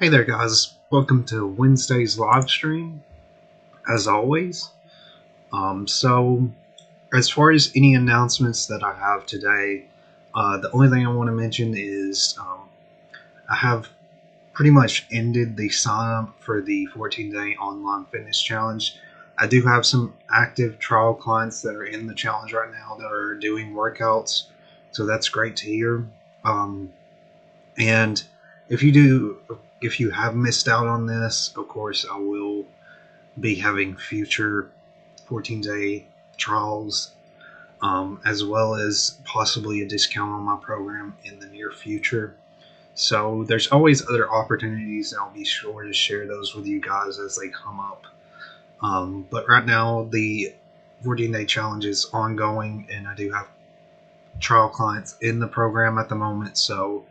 Hey there, guys. Welcome to Wednesday's live stream, as always. So, as far as any announcements that I have today, the only thing I want to mention is I have pretty much ended the sign up for the 14-day online fitness challenge. I do have some active trial clients that are in the challenge right now that are doing workouts, so that's great to hear. And if you have missed out on this, of course, I will be having future 14-day trials, as well as possibly a discount on my program in the near future. So there's always other opportunities, and I'll be sure to share those with you guys as they come up. But right now, the 14-day challenge is ongoing, and I do have trial clients in the program at the moment. So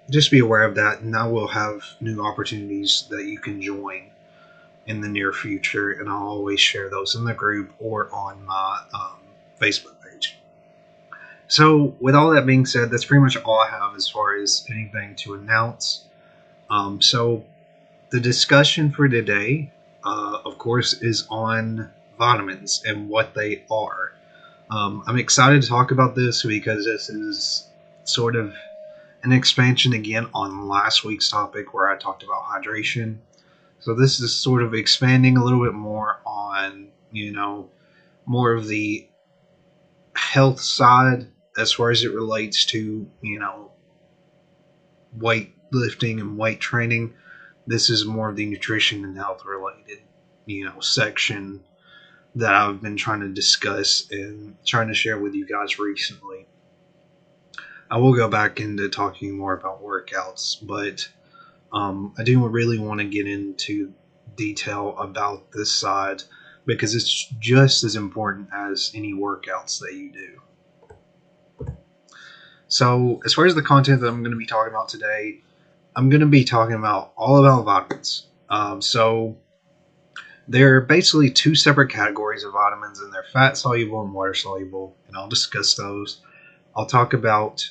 just be aware of that, and I will have new opportunities that you can join in the near future, and I'll always share those in the group or on my Facebook page. So with all that being said, that's pretty much all I have as far as anything to announce. So the discussion for today, of course, is on vitamins and what they are. I'm excited to talk about this because this is sort of an expansion again on last week's topic where I talked about hydration. So this is sort of expanding a little bit more on, more of the health side as far as it relates to, weight lifting and weight training. This is more of the nutrition and health related, section that I've been trying to discuss and trying to share with you guys recently. I will go back into talking more about workouts, but I do really want to get into detail about this side because it's just as important as any workouts that you do. So, as far as the content that I'm going to be talking about today, I'm going to be talking about all about vitamins. So, there are basically two separate categories of vitamins, and they're fat soluble and water soluble, and I'll discuss those. I'll talk about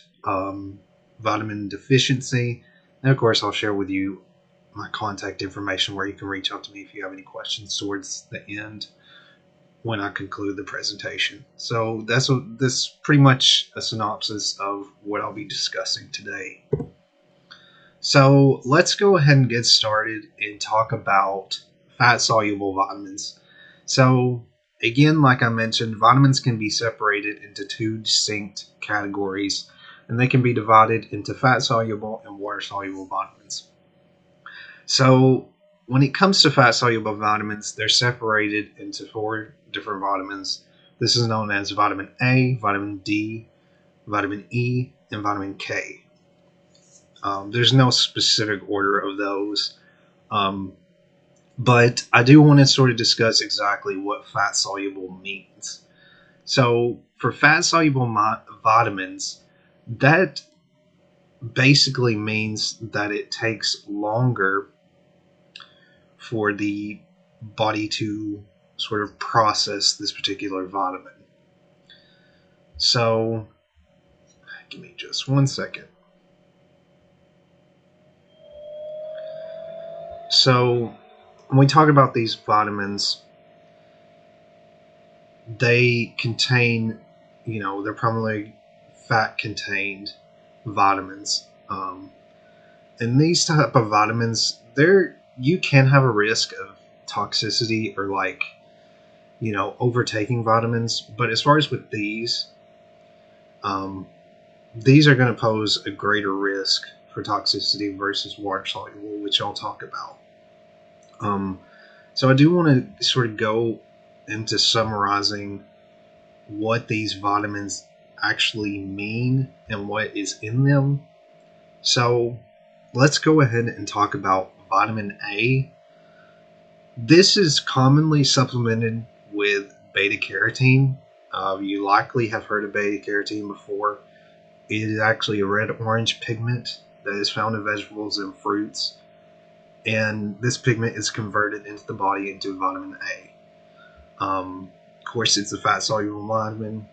vitamin deficiency, and of course, I'll share with you my contact information where you can reach out to me if you have any questions towards the end when I conclude the presentation. So that's pretty much a synopsis of what I'll be discussing today. So let's go ahead and get started and talk about fat-soluble vitamins. So again, like I mentioned, vitamins can be separated into two distinct categories, and they can be divided into fat-soluble and water-soluble vitamins. So when it comes to fat-soluble vitamins, they're separated into four different vitamins. This is known as vitamin A, vitamin D, vitamin E, and vitamin K. There's no specific order of those, but I do want to sort of discuss exactly what fat-soluble means. So for fat-soluble vitamins, that basically means that it takes longer for the body to sort of process this particular vitamin. So, give me just 1 second. So, when we talk about these vitamins, they contain, they're primarily fat-contained vitamins. And these type of vitamins, you can have a risk of toxicity or overtaking vitamins. But as far as with these are going to pose a greater risk for toxicity versus water soluble, which I'll talk about. So I do want to sort of go into summarizing what these vitamins actually mean and what is in them. So let's go ahead and talk about vitamin A. This is commonly supplemented with beta carotene. You likely have heard of beta carotene before. It is actually a red-orange pigment that is found in vegetables and fruits. And this pigment is converted into the body into vitamin A. Of course, it's a fat-soluble vitamin.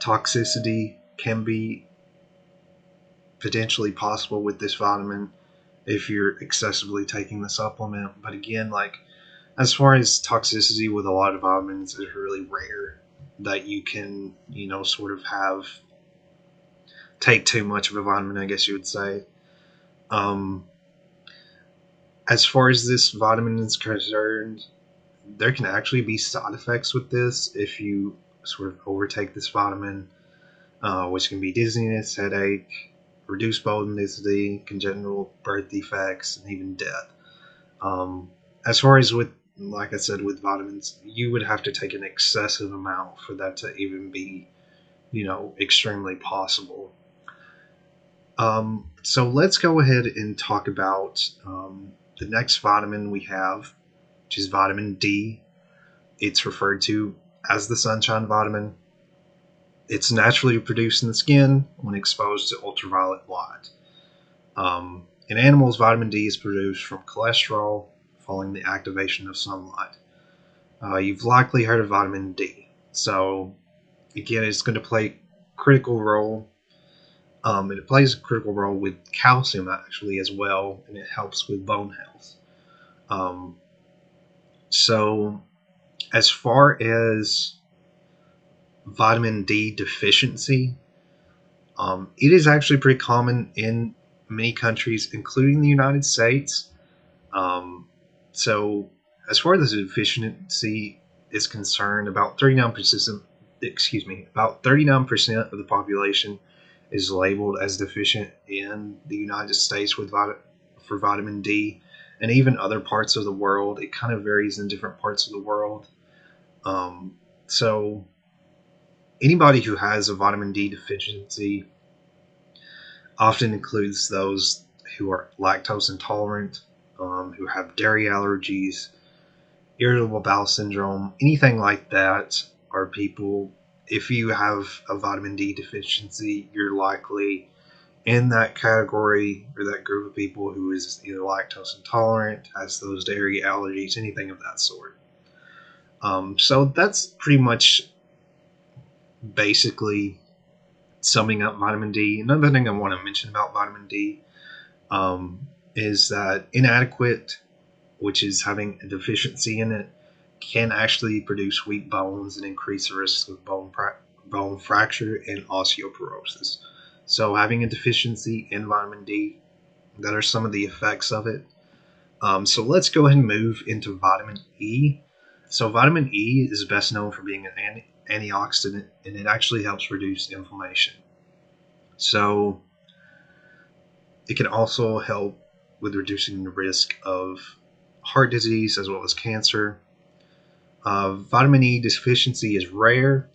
Toxicity can be potentially possible with this vitamin if you're excessively taking the supplement. But again, like, as far as toxicity with a lot of vitamins, it's really rare that you can, sort of take too much of a vitamin, I guess you would say. Um, as far as this vitamin is concerned, there can actually be side effects with this if you sort of overtake this vitamin, which can be dizziness, headache, reduced bone density, congenital birth defects, and even death. As far as with, like I said, with vitamins, you would have to take an excessive amount for that to even be, extremely possible. So let's go ahead and talk about the next vitamin we have, which is vitamin D. It's referred to as the sunshine vitamin. It's naturally produced in the skin when exposed to ultraviolet light. In animals, vitamin D is produced from cholesterol following the activation of sunlight. You've likely heard of vitamin D. So, again, it's going to play a critical role. It plays a critical role with calcium, actually, as well, and it helps with bone health. So, as far as vitamin D deficiency, it is actually pretty common in many countries, including the United States. So, as far as the deficiency is concerned, about 39%, about 39% of the population is labeled as deficient in the United States for vitamin D, and even other parts of the world. It kind of varies in different parts of the world. So, anybody who has a vitamin D deficiency often includes those who are lactose intolerant, who have dairy allergies, irritable bowel syndrome, anything like that, are people. If you have a vitamin D deficiency, you're likely in that category or that group of people who is either lactose intolerant, has those dairy allergies, anything of that sort. So that's pretty much basically summing up vitamin D. Another thing I want to mention about vitamin D is that inadequate, which is having a deficiency in it, can actually produce weak bones and increase the risk of bone fracture and osteoporosis. So having a deficiency in vitamin D, that are some of the effects of it. So let's go ahead and move into vitamin E. So vitamin E is best known for being an antioxidant, and it actually helps reduce inflammation. So it can also help with reducing the risk of heart disease as well as cancer. Vitamin E deficiency is rare,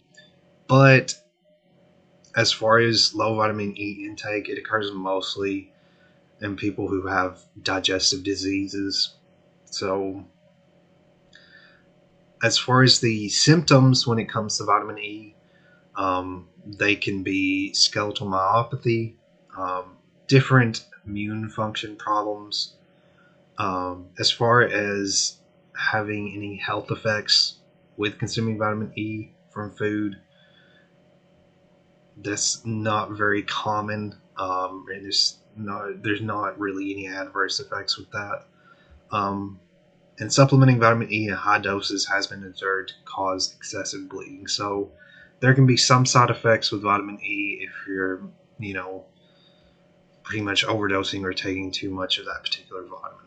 but as far as low vitamin E intake, it occurs mostly in people who have digestive diseases. So, as far as the symptoms when it comes to vitamin E, they can be skeletal myopathy, different immune function problems. As far as having any health effects with consuming vitamin E from food, that's not very common, and there's not really any adverse effects with that. And supplementing vitamin E in high doses has been observed to cause excessive bleeding. So there can be some side effects with vitamin E if you're, pretty much overdosing or taking too much of that particular vitamin.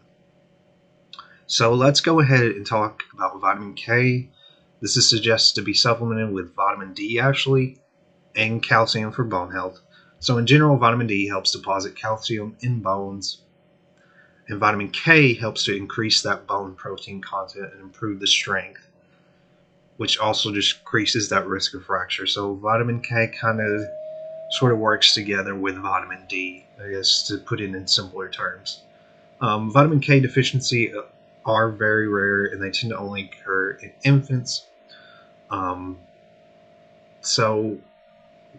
So let's go ahead and talk about vitamin K. This is suggested to be supplemented with vitamin D, actually, and calcium for bone health. So in general, vitamin D helps deposit calcium in bones, and vitamin K helps to increase that bone protein content and improve the strength, which also just increases that risk of fracture. So vitamin K kind of sort of works together with vitamin D, I guess, to put it in simpler terms. Vitamin K deficiency are very rare, and they tend to only occur in infants. So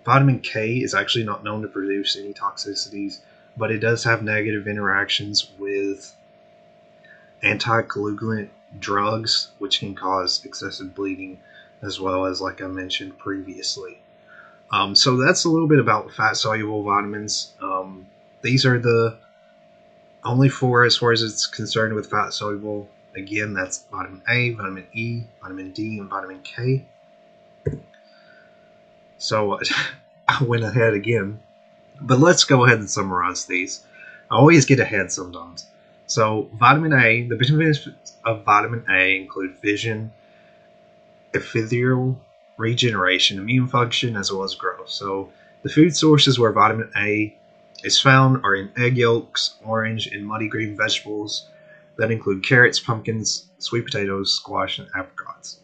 vitamin K is actually not known to produce any toxicities, but it does have negative interactions with anticoagulant drugs, which can cause excessive bleeding, as well as, like I mentioned previously. So that's a little bit about fat-soluble vitamins. these are the only four as far as it's concerned with fat soluble. Again, that's vitamin A, vitamin E, vitamin D, and vitamin K. So I went ahead again, but let's go ahead and summarize these. I always get ahead sometimes. So vitamin A, the benefits of vitamin A include vision, epithelial regeneration, immune function, as well as growth. So the food sources where vitamin A is found are in egg yolks, orange, and muddy green vegetables that include carrots, pumpkins, sweet potatoes, squash, and apricots.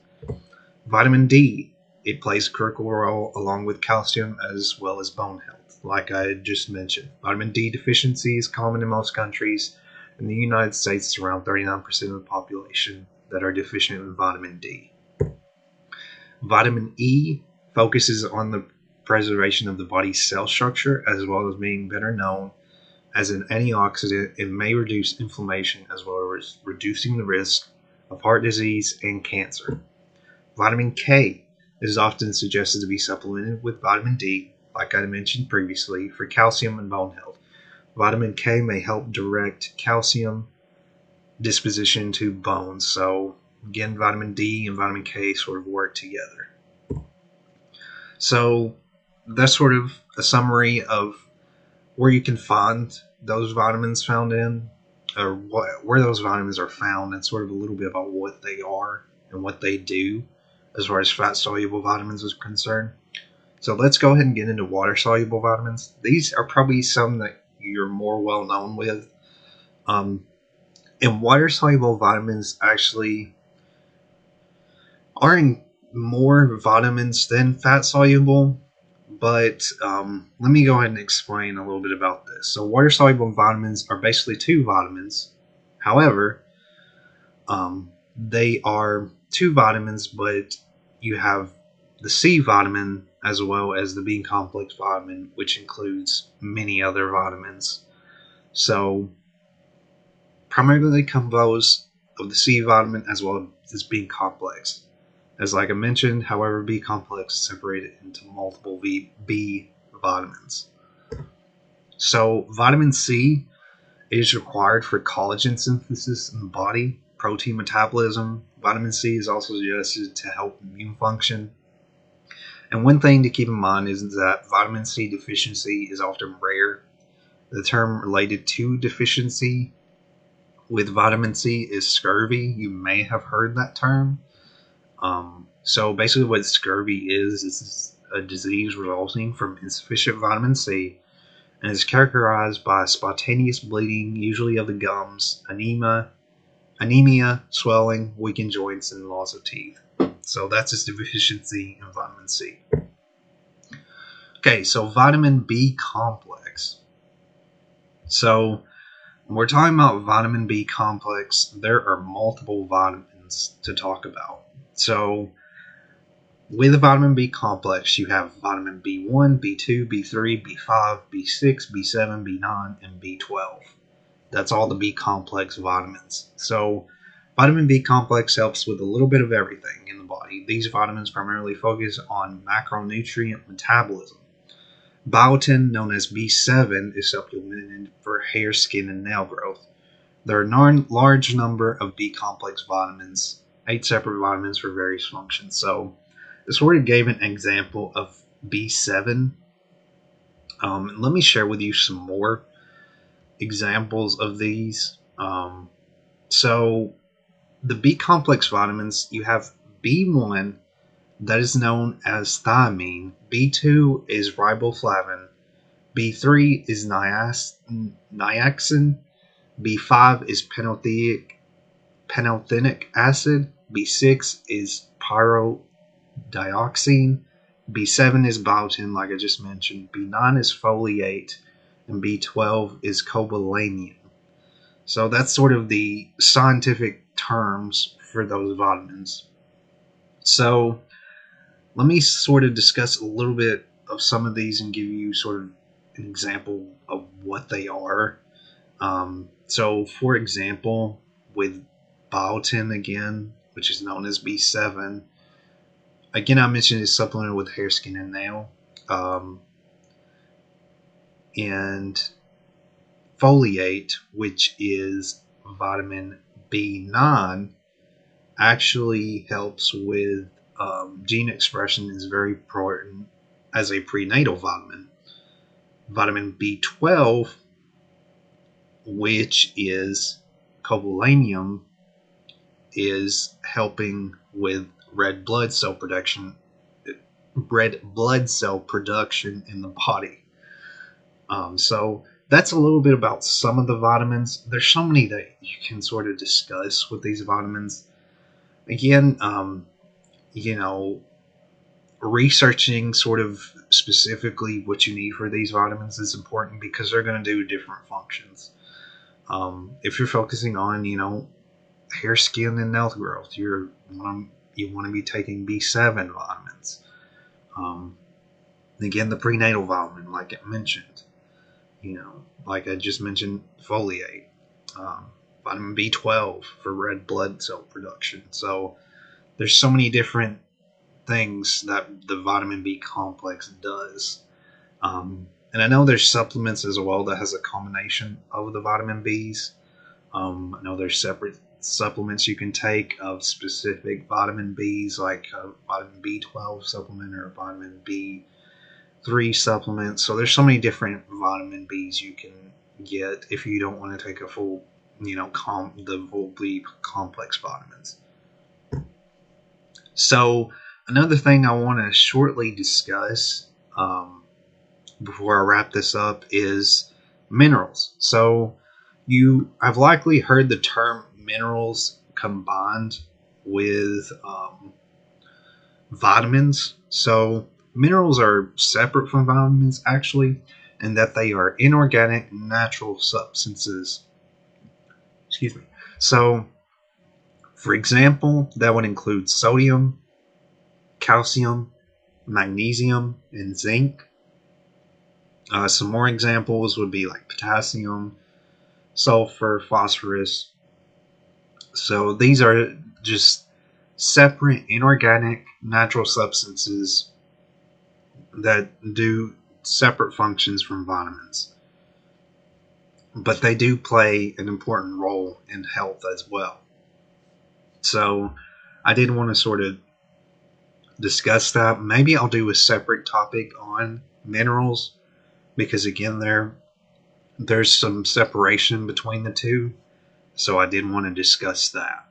Vitamin D, it plays a critical role along with calcium as well as bone health, like I just mentioned. Vitamin D deficiency is common in most countries. In the United States, it's around 39% of the population that are deficient in vitamin D. Vitamin E focuses on the preservation of the body's cell structure as well as being better known as an antioxidant and may reduce inflammation as well as reducing the risk of heart disease and cancer. Vitamin K is often suggested to be supplemented with vitamin D, like I mentioned previously, for calcium and bone health. Vitamin K may help direct calcium disposition to bones. So again, vitamin D and vitamin K sort of work together. So that's sort of a summary of where you can find those vitamins found in, or where those vitamins are found, and sort of a little bit about what they are and what they do as far as fat soluble vitamins is concerned. So let's go ahead and get into water soluble vitamins. These are probably some that you're more well known with. And water soluble vitamins actually are in more vitamins than fat soluble, but let me go ahead and explain a little bit about this. So water soluble vitamins are basically two vitamins. However, they are two vitamins, but you have the C vitamin as well as the B complex vitamin, which includes many other vitamins. So primarily composed of the C vitamin as well as B complex. As like I mentioned, however, B complex is separated into multiple B vitamins. So vitamin C is required for collagen synthesis in the body, protein metabolism. Vitamin C is also suggested to help immune function. And one thing to keep in mind is that vitamin C deficiency is often rare. The term related to deficiency with vitamin C is scurvy. You may have heard that term. So basically what scurvy is a disease resulting from insufficient vitamin C and is characterized by spontaneous bleeding, usually of the gums, anemia, swelling, weakened joints, and loss of teeth. So that's its deficiency in vitamin C. Okay, so vitamin B complex. So when we're talking about vitamin B complex, there are multiple vitamins to talk about. So with the vitamin B complex, you have vitamin B1, B2, B3, B5, B6, B7, B9, and B12. That's all the B complex vitamins. So vitamin B complex helps with a little bit of everything in the body. These vitamins primarily focus on macronutrient metabolism. Biotin, known as B7, is supplemented for hair, skin, and nail growth. There are a large number of B complex vitamins, 8 separate vitamins for various functions. So this sort of gave an example of B7. Let me share with you some more examples of these. So the B complex vitamins, you have B1 that is known as thiamine, B2 is riboflavin, B3 is niacin, B5 is pantothenic acid, B6 is pyridioxine, B7 is biotin, like I just mentioned, B9 is foliate, and B12 is cobalamin. So that's sort of the scientific terms for those vitamins. So let me sort of discuss a little bit of some of these and give you sort of an example of what they are. So for example, with biotin again, which is known as B7, again I mentioned it's supplemented with hair, skin, and nail. And foliate, which is vitamin B9, actually helps with gene expression, is very important as a prenatal vitamin. Vitamin B12, which is cobalamin, is helping with red blood cell production in the body. So that's a little bit about some of the vitamins. There's so many that you can sort of discuss with these vitamins. Again, researching sort of specifically what you need for these vitamins is important because they're going to do different functions. If you're focusing on, hair, skin, and nail growth, you want to be taking B7 vitamins. Again, the prenatal vitamin, like I mentioned, like I just mentioned, foliate, vitamin B12 for red blood cell production. So there's so many different things that the vitamin B complex does. And I know there's supplements as well that has a combination of the vitamin Bs. I know there's separate supplements you can take of specific vitamin Bs, like a vitamin B12 supplement or a vitamin B3 supplement. So there's so many different vitamin Bs you can get if you don't want to take a full, the full B complex vitamins. So another thing I want to shortly discuss before I wrap this up is minerals. So I've likely heard the term minerals combined with vitamins. So minerals are separate from vitamins, actually, and that they are inorganic natural substances. Excuse me. So, for example, that would include sodium, calcium, magnesium, and zinc. Some more examples would be like potassium, sulfur, phosphorus. So these are just separate inorganic natural substances that do separate functions from vitamins. But they do play an important role in health as well. So I did want to sort of discuss that. Maybe I'll do a separate topic on minerals because, again, there's some separation between the two. So I did want to discuss that.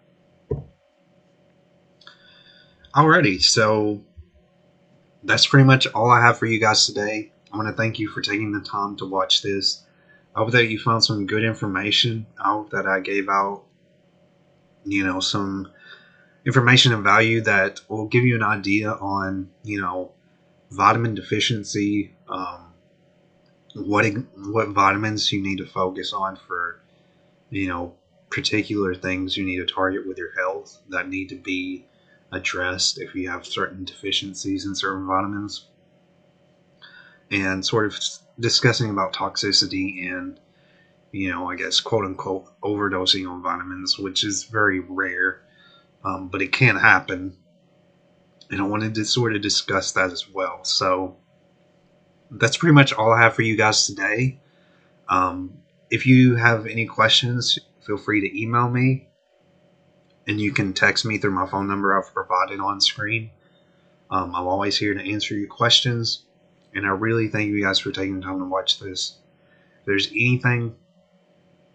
Alrighty, so that's pretty much all I have for you guys today. I want to thank you for taking the time to watch this. I hope that you found some good information. I hope that I gave out, some information and value that will give you an idea on, vitamin deficiency, what vitamins you need to focus on for, particular things you need to target with your health that need to be addressed if you have certain deficiencies in certain vitamins, and sort of discussing about toxicity and, I guess, quote unquote, overdosing on vitamins, which is very rare, but it can happen. And I wanted to sort of discuss that as well. So that's pretty much all I have for you guys today. If you have any questions, feel free to email me, and you can text me through my phone number I've provided on screen. I'm always here to answer your questions, and I really thank you guys for taking the time to watch this. If there's anything,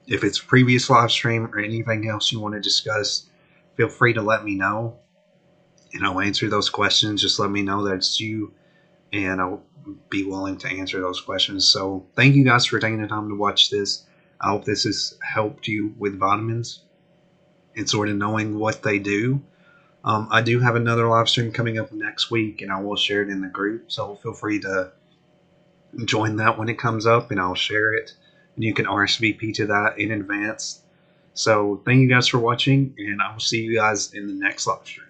if it's previous live stream or anything else you want to discuss, feel free to let me know, and I'll answer those questions. Just let me know that it's you, and I'll be willing to answer those questions. So thank you guys for taking the time to watch this. I hope this has helped you with vitamins and sort of knowing what they do. I do have another live stream coming up next week, and I will share it in the group. So feel free to join that when it comes up, and I'll share it. And you can RSVP to that in advance. So thank you guys for watching, and I will see you guys in the next live stream.